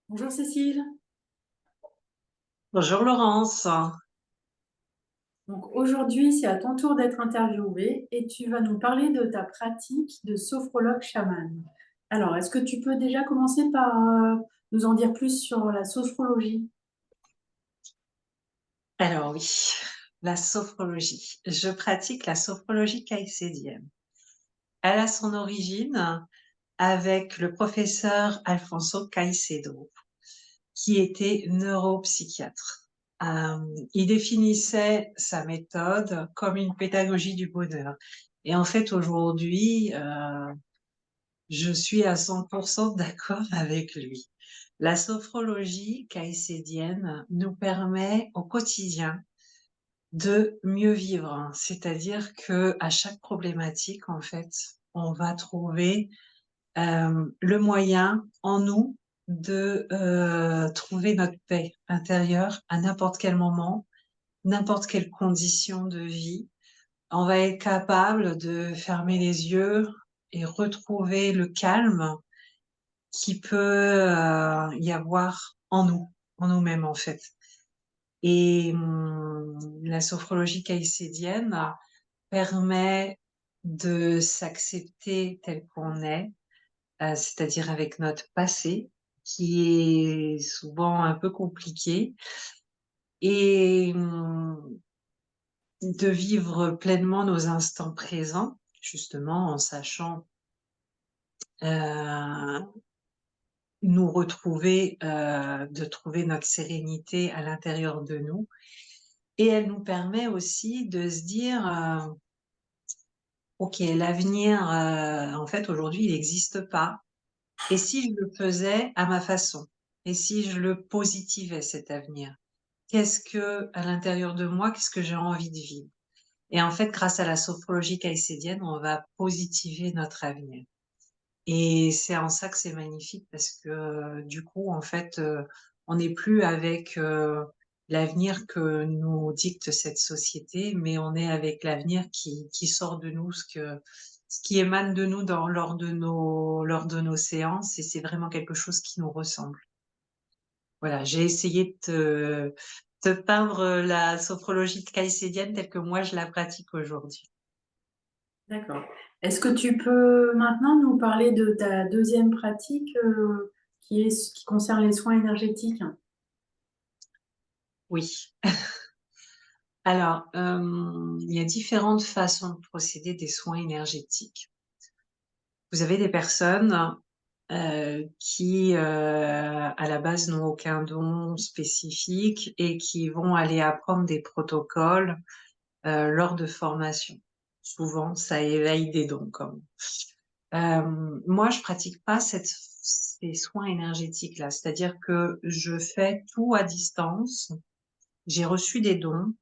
Bonjour Cécile. Bonjour Laurence. Donc aujourd'hui, c'est à ton tour d'être interviewée et tu vas nous parler de ta pratique de sophrologue chaman. Alors, est-ce que tu peux déjà commencer par nous en dire plus sur la sophrologie? Alors oui, la sophrologie. Je pratique la sophrologie caïcédienne. Elle a son origine avec le professeur Alfonso Caicedo, qui était neuropsychiatre. Il définissait sa méthode comme une pédagogie du bonheur. Et en fait, aujourd'hui, je suis à 100% d'accord avec lui. La sophrologie caïcédienne nous permet au quotidien de mieux vivre, c'est-à-dire que à chaque problématique, en fait, on va trouver le moyen en nous de trouver notre paix intérieure à n'importe quel moment, n'importe quelle condition de vie. On va être capable de fermer les yeux et retrouver le calme qui peut y avoir en nous, en nous-mêmes en fait. Et la sophrologie caïcédienne permet de s'accepter tel qu'on est, c'est-à-dire avec notre passé, qui est souvent un peu compliqué, et de vivre pleinement nos instants présents, justement en sachant euh, nous retrouver, de trouver notre sérénité à l'intérieur de nous. Et elle nous permet aussi de se dire, OK, l'avenir, en fait, aujourd'hui, il n'existe pas. Et si je le faisais à ma façon? Et si je le positivais, cet avenir? Qu'est-ce que, à l'intérieur de moi, qu'est-ce que j'ai envie de vivre? Et en fait, grâce à la sophrologie caïcédienne, on va positiver notre avenir. Et c'est en ça que c'est magnifique parce que, du coup, en fait, on n'est plus avec l'avenir que nous dicte cette société, mais on est avec l'avenir qui sort de nous, ce qui émane de nous lors de nos séances, et c'est vraiment quelque chose qui nous ressemble. Voilà, j'ai essayé de peindre la sophrologie caïcédienne telle que moi je la pratique aujourd'hui. D'accord. Est-ce que tu peux maintenant nous parler de ta deuxième pratique qui concerne les soins énergétiques? Oui. Alors, il y a différentes façons de procéder des soins énergétiques. Vous avez des personnes qui, à la base, n'ont aucun don spécifique et qui vont aller apprendre des protocoles lors de formations. Souvent, ça éveille des dons comme. Moi, je pratique pas ces soins énergétiques-là, c'est-à-dire que je fais tout à distance. J'ai reçu des dons.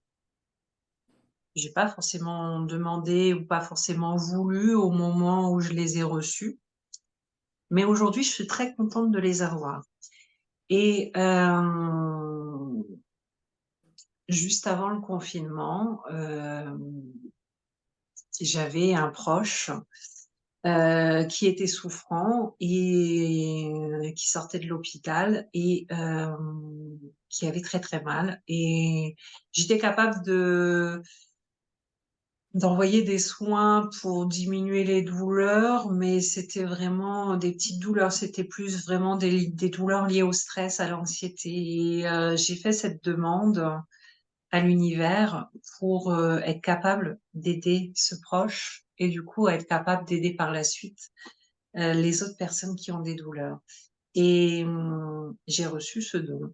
J'ai pas forcément demandé ou pas forcément voulu au moment où je les ai reçus, mais aujourd'hui, je suis très contente de les avoir. Et juste avant le confinement, j'avais un proche qui était souffrant et qui sortait de l'hôpital et qui avait très très mal. Et j'étais capable d'envoyer des soins pour diminuer les douleurs, mais c'était vraiment des petites douleurs. C'était plus vraiment des douleurs liées au stress, à l'anxiété. Et j'ai fait cette demande à l'univers pour être capable d'aider ce proche et du coup être capable d'aider par la suite les autres personnes qui ont des douleurs. Et j'ai reçu ce don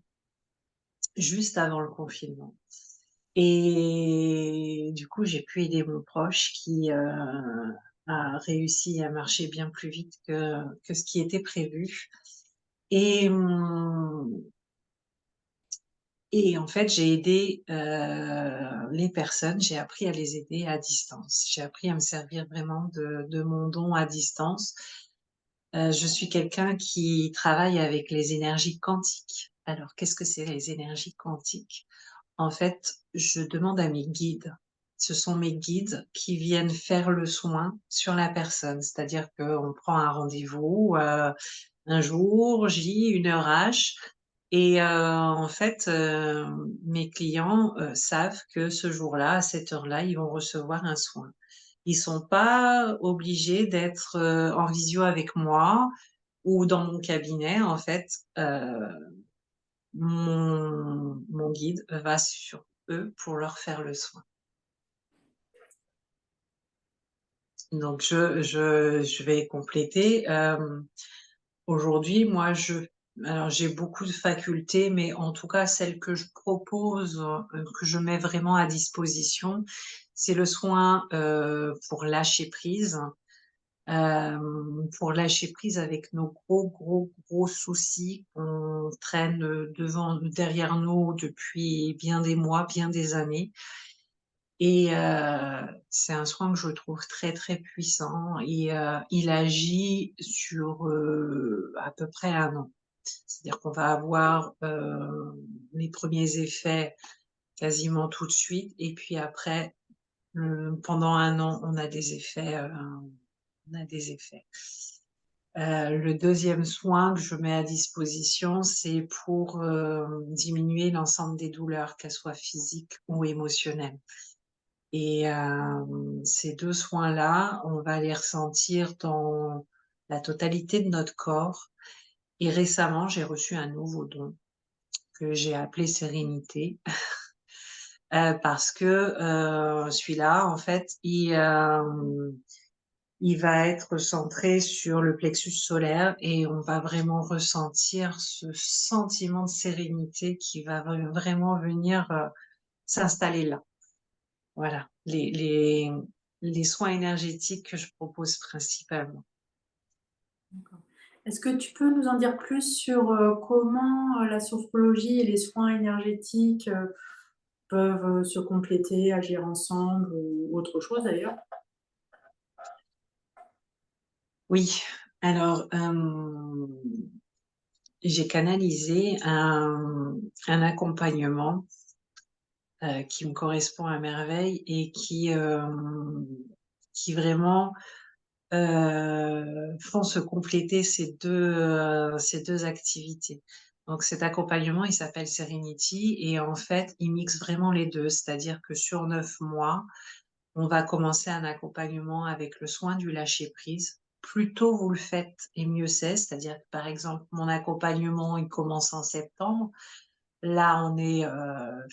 juste avant le confinement. Et du coup, j'ai pu aider mon proche qui a réussi à marcher bien plus vite que ce qui était prévu. Et, et en fait, j'ai aidé les personnes, j'ai appris à les aider à distance. J'ai appris à me servir vraiment de mon don à distance. Je suis quelqu'un qui travaille avec les énergies quantiques. Alors, qu'est-ce que c'est les énergies quantiques? En fait, je demande à mes guides. Ce sont mes guides qui viennent faire le soin sur la personne. C'est-à-dire qu'on prend un rendez-vous, un jour J, une heure H et en fait, mes clients, savent que ce jour-là, à cette heure-là, ils vont recevoir un soin. Ils sont pas obligés d'être, en visio avec moi ou dans mon cabinet. En fait, mon guide va sur eux pour leur faire le soin. Donc je vais compléter, aujourd'hui, moi, alors j'ai beaucoup de facultés, mais en tout cas, celle que je propose, que je mets vraiment à disposition, c'est le soin, pour lâcher prise avec nos gros soucis qu'on traîne, derrière nous depuis bien des mois, bien des années et c'est un soin que je trouve très, très puissant et il agit sur, à peu près 1 an. C'est-à-dire qu'on va avoir, les premiers effets quasiment tout de suite et puis après, pendant 1 an, on a des effets. Le deuxième soin que je mets à disposition, c'est pour, diminuer l'ensemble des douleurs, qu'elles soient physiques ou émotionnelles. Et ces 2 soins-là, on va les ressentir dans la totalité de notre corps et récemment, j'ai reçu un nouveau don que j'ai appelé Sérénité, parce que, celui-là, en fait, il va être centré sur le plexus solaire et on va vraiment ressentir ce sentiment de sérénité qui va vraiment venir, s'installer là. Voilà, les soins énergétiques que je propose principalement. D'accord. Est-ce que tu peux nous en dire plus sur, comment, la sophrologie et les soins énergétiques, peuvent, se compléter, agir ensemble ou autre chose d'ailleurs? Oui, alors, j'ai canalisé un accompagnement, qui me correspond à merveille et qui vraiment, font se compléter ces 2 activités. Donc cet accompagnement, il s'appelle Serenity et en fait, il mixe vraiment les 2. C'est-à-dire que sur 9 mois, on va commencer un accompagnement avec le soin du lâcher prise. Plus tôt vous le faites et mieux c'est. C'est-à-dire que, par exemple, mon accompagnement, il commence en septembre. Là, on est,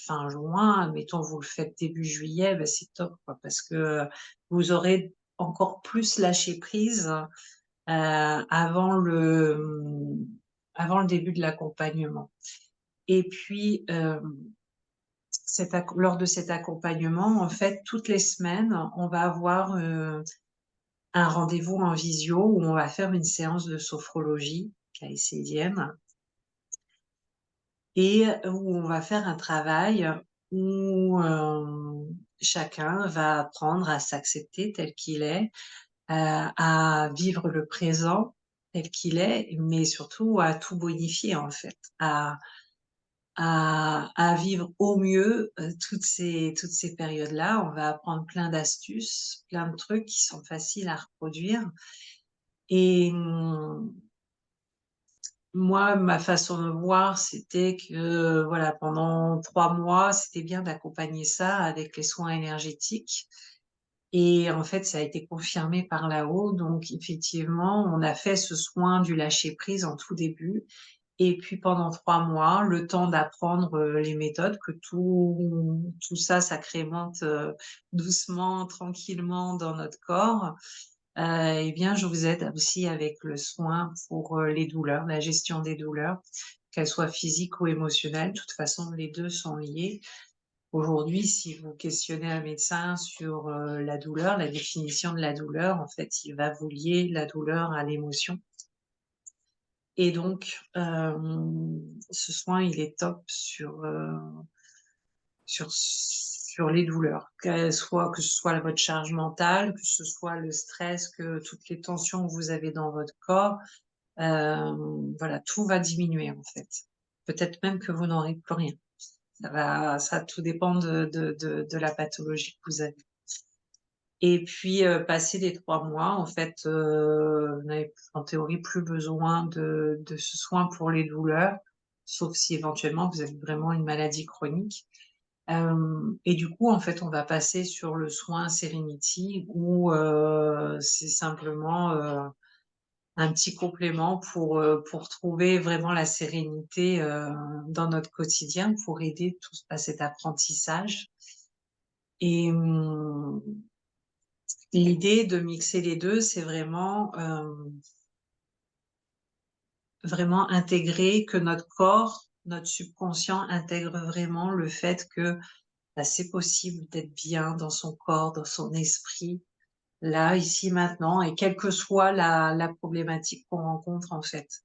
fin juin. Admettons, vous le faites début juillet, bah, c'est top, quoi, parce que vous aurez encore plus lâché prise, avant avant le début de l'accompagnement et puis, lors de cet accompagnement, en fait, toutes les semaines, on va avoir, un rendez-vous en visio où on va faire une séance de sophrologie caïcédienne et où on va faire un travail où, chacun va apprendre à s'accepter tel qu'il est, à vivre le présent tel qu'il est, mais surtout à tout bonifier, en fait, à vivre au mieux, toutes ces périodes-là. On va apprendre plein d'astuces, plein de trucs qui sont faciles à reproduire et moi, ma façon de voir, c'était que, voilà, pendant 3 mois, c'était bien d'accompagner ça avec les soins énergétiques et en fait, ça a été confirmé par là-haut. Donc effectivement, on a fait ce soin du lâcher prise en tout début et puis pendant 3 mois, le temps d'apprendre, les méthodes, que tout ça s'incrémente, doucement, tranquillement dans notre corps, et bien, je vous aide aussi avec le soin pour, les douleurs, la gestion des douleurs, qu'elles soient physiques ou émotionnelles. De toute façon, les 2 sont liés. Aujourd'hui, si vous questionnez un médecin sur, la douleur, la définition de la douleur, en fait, il va vous lier la douleur à l'émotion et donc, ce soin, il est top sur les douleurs, que ce soit votre charge mentale, que ce soit le stress, que toutes les tensions que vous avez dans votre corps, voilà, tout va diminuer, en fait. Peut-être même que vous n'aurez plus rien. Ça tout dépend de la pathologie que vous avez. Et puis, passé les 3 mois, en fait, on n'avait en théorie plus besoin de ce soin pour les douleurs, sauf si éventuellement vous avez vraiment une maladie chronique. Et du coup, en fait, on va passer sur le soin Serenity où, c'est simplement, un petit complément pour trouver vraiment la sérénité, dans notre quotidien, pour aider tous à cet apprentissage. Et l'idée de mixer les 2, c'est vraiment intégrer que notre corps, notre subconscient intègre vraiment le fait que, bah, c'est possible d'être bien dans son corps, dans son esprit, là, ici, maintenant, et quelle que soit la problématique qu'on rencontre, en fait.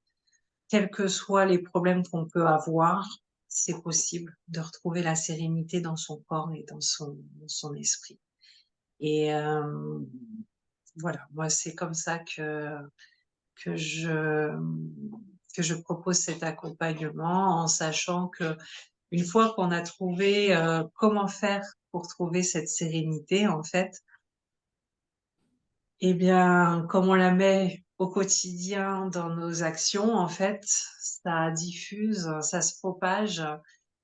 Quels que soient les problèmes qu'on peut avoir, c'est possible de retrouver la sérénité dans son corps et dans son esprit. Et voilà, moi, c'est comme ça que je que je propose cet accompagnement, en sachant que une fois qu'on a trouvé, comment faire pour trouver cette sérénité, en fait, eh bien, comme on la met au quotidien dans nos actions, en fait, ça diffuse, ça se propage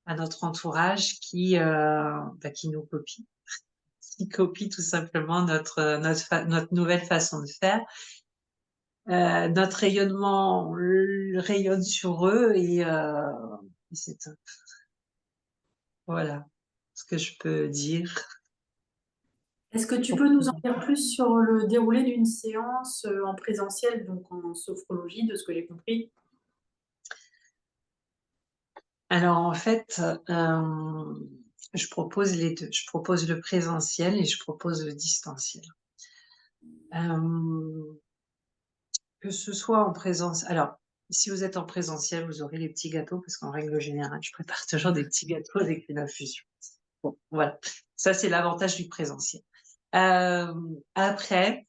à notre entourage qui nous copie, qui copie tout simplement notre nouvelle façon de faire. Notre rayonnement rayonne sur eux et c'est top. Voilà ce que je peux dire. Est-ce que tu peux nous en dire plus sur le déroulé d'une séance en présentiel, donc en sophrologie, de ce que j'ai compris? Alors en fait, je propose les 2. Je propose le présentiel et je propose le distanciel. Hem, que ce soit en présence alors, si vous êtes en présentiel, vous aurez les petits gâteaux parce qu'en règle générale, je prépare toujours des petits gâteaux avec une infusion. Bon, voilà. Ça, c'est l'avantage du présentiel. Après,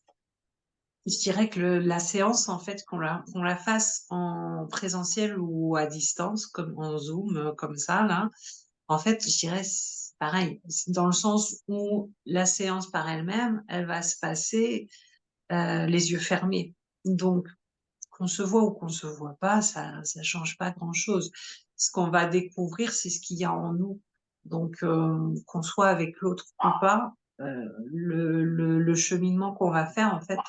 je dirais que la séance, en fait, qu'on la fasse en présentiel ou à distance, comme en Zoom, comme ça là, en fait, je dirais c'est pareil. C'est dans le sens où la séance par elle-même, elle va se passer, les yeux fermés. Donc qu'on se voit ou qu'on se voit pas, ça change pas grand-chose. Ce qu'on va découvrir, c'est ce qu'il y a en nous. Donc qu'on soit avec l'autre ou pas, le cheminement qu'on va faire, en fait,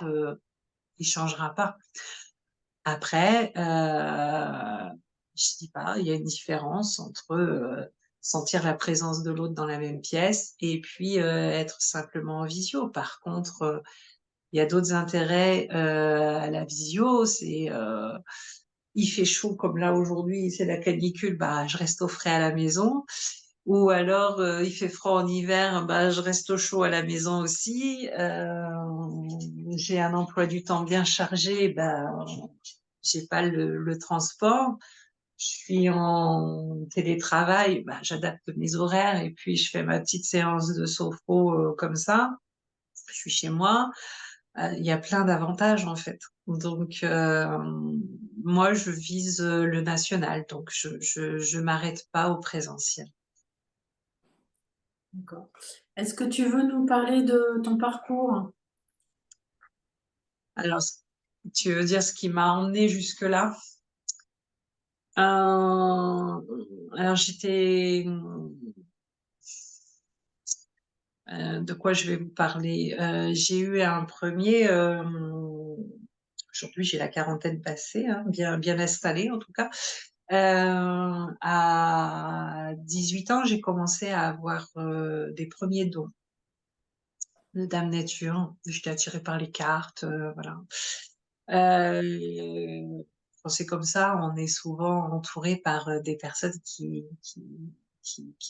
il changera pas. Après, je dis pas, il y a une différence entre, sentir la présence de l'autre dans la même pièce et puis, être simplement en visio. Par contre, il y a d'autres intérêts, à la visio, il fait chaud comme là aujourd'hui, c'est la canicule, bah, je reste au frais à la maison. Ou alors, il fait froid en hiver, bah, je reste au chaud à la maison aussi. J'ai un emploi du temps bien chargé, bah, j'ai pas le transport. Je suis en télétravail, bah, j'adapte mes horaires et puis je fais ma petite séance de sophro, comme ça. Je suis chez moi. Il y a plein d'avantages, en fait. Donc moi, je vise, le national, donc je m'arrête pas au présentiel. D'accord. Est-ce que tu veux nous parler de ton parcours? Alors, tu veux dire ce qui m'a emmenée jusque-là? Alors de quoi je vais vous parler? J'ai eu un premier, aujourd'hui j'ai la quarantaine passée, hein, bien installée en tout cas. À 18 ans, j'ai commencé à avoir, des premiers dons de dame nature. J'étais attirée par les cartes, voilà. Quand c'est comme ça, on est souvent entouré par, des personnes qui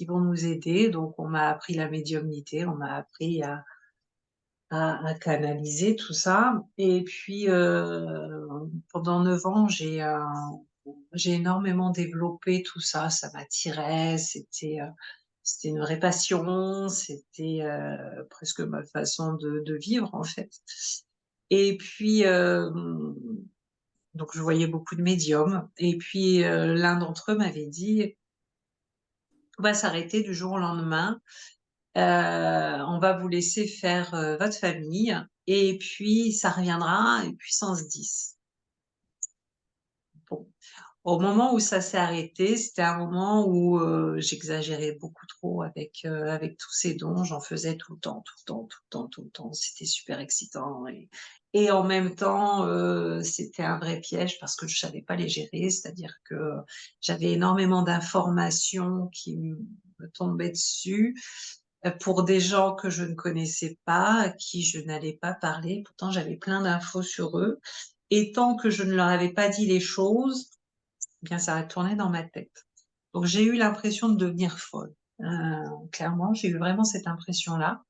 vont nous aider. Donc on m'a appris la médiumnité, on m'a appris à canaliser tout ça. Et puis, pendant 9 ans, j'ai énormément développé tout ça. Ça m'attirait, c'était une vraie passion, c'était, presque ma façon de vivre, en fait. Et puis, donc je voyais beaucoup de médiums et puis, l'un d'entre eux m'avait dit: «On va s'arrêter du jour au lendemain, On va vous laisser faire, votre famille et puis ça reviendra et puissance 10. Bon, au moment où ça s'est arrêté, c'était un moment où, j'exagérais beaucoup trop avec tous ces dons. J'en faisais tout le temps, tout le temps, tout le temps, tout le temps. C'était super excitant et en même temps, c'était un vrai piège parce que je savais pas les gérer. C'est-à-dire que j'avais énormément d'informations qui me tombaient dessus, pour des gens que je ne connaissais pas, à qui je n'allais pas parler. Pourtant, j'avais plein d'infos sur eux et tant que je ne leur avais pas dit les choses, eh bien ça a tourné dans ma tête. Donc j'ai eu l'impression de devenir folle. Clairement, j'ai eu vraiment cette impression-là.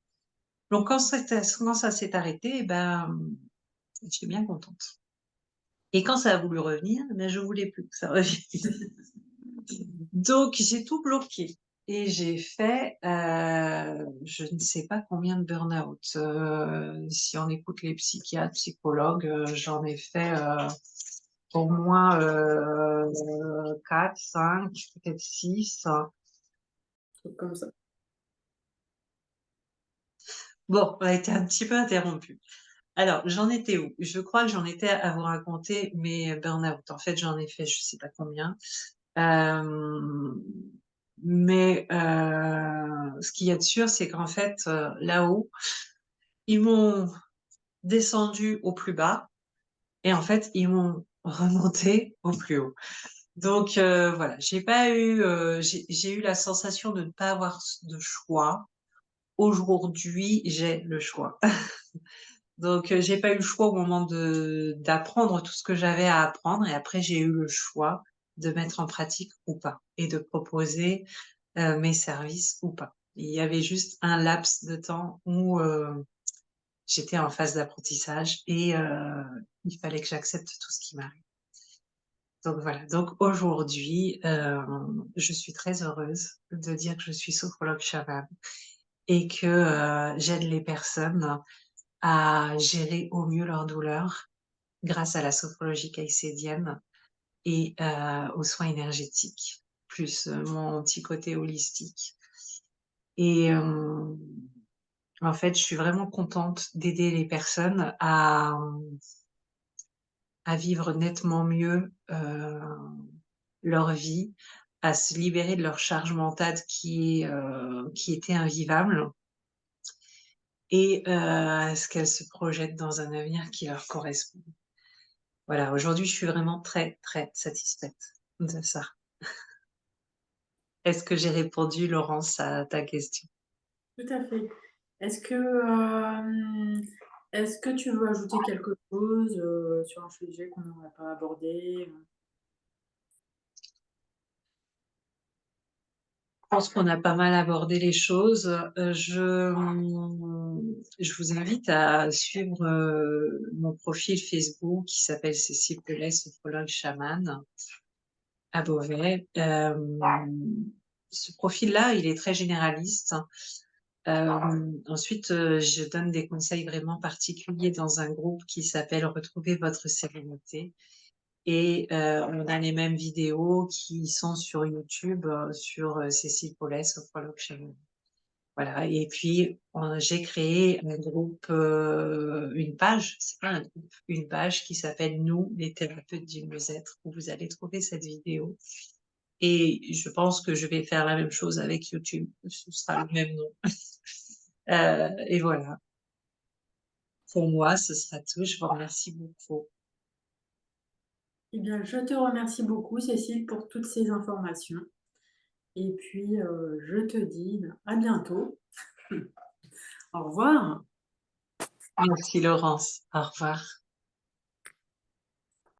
Donc quand ça s'est arrêté, eh ben, j'étais bien contente. Et quand ça a voulu revenir, eh ben, je voulais plus que ça revienne. Donc j'ai tout bloqué et j'ai fait, je ne sais pas combien de burn-out. Si on écoute les psychiatres, psychologues, j'en ai fait, au moins, 4, 5, peut-être 6. Truc comme ça. Bon, on a été un petit peu interrompus. Alors, j'en étais où? Je crois que j'en étais à vous raconter mes burn-out. En fait, j'en ai fait je sais pas combien. Hem, mais ce qu'il y a de sûr, c'est qu'en fait, là-haut, ils m'ont descendu au plus bas et en fait, ils m'ont remonté au plus haut. Donc voilà, j'ai pas eu, j'ai eu la sensation de ne pas avoir de choix. Aujourd'hui, j'ai le choix. Donc j'ai pas eu le choix au moment d'apprendre tout ce que j'avais à apprendre et après j'ai eu le choix de mettre en pratique ou pas et de proposer, mes services ou pas. Il y avait juste un laps de temps où, j'étais en phase d'apprentissage et il fallait que j'accepte tout ce qui m'arrive. Donc voilà, donc aujourd'hui, je suis très heureuse de dire que je suis sophrologue chaman et que, j'aide les personnes à gérer au mieux leur douleur grâce à la sophrologie caïcédienne et aux soins énergétiques, plus, mon petit côté holistique et en fait, je suis vraiment contente d'aider les personnes à vivre nettement mieux, leur vie, à se libérer de leur charge mentale qui était invivable et à ce qu'elles se projettent dans un avenir qui leur correspond. Voilà, aujourd'hui, je suis vraiment très, très satisfaite de ça. Est-ce que j'ai répondu, Laurence, à ta question? Tout à fait. Est-ce que, est-ce que tu veux ajouter quelque chose sur un sujet qu'on n'aurait pas abordé? Je pense qu'on a pas mal abordé les choses. Je vous invite à suivre, mon profil Facebook qui s'appelle Cécile Pellet, sophrologue chamane à Beauvais. Ce profil-là, il est très généraliste. Ensuite, je donne des conseils vraiment particuliers dans un groupe qui s'appelle «Retrouvez votre sérénité» et on a les mêmes vidéos qui sont sur YouTube, sur, Cécile Pellet, sophrologue chamane. Voilà et puis, j'ai créé un groupe, une page, c'est pas un groupe, une page qui s'appelle «Nous, les thérapeutes du mieux-être» où vous allez trouver cette vidéo et je pense que je vais faire la même chose avec YouTube. Ce sera le même nom. Et voilà. Pour moi, ce sera tout. Je vous remercie beaucoup. Eh bien, je te remercie beaucoup, Cécile, pour toutes ces informations. Et puis, je te dis à bientôt. Au revoir. Merci Laurence. Au revoir.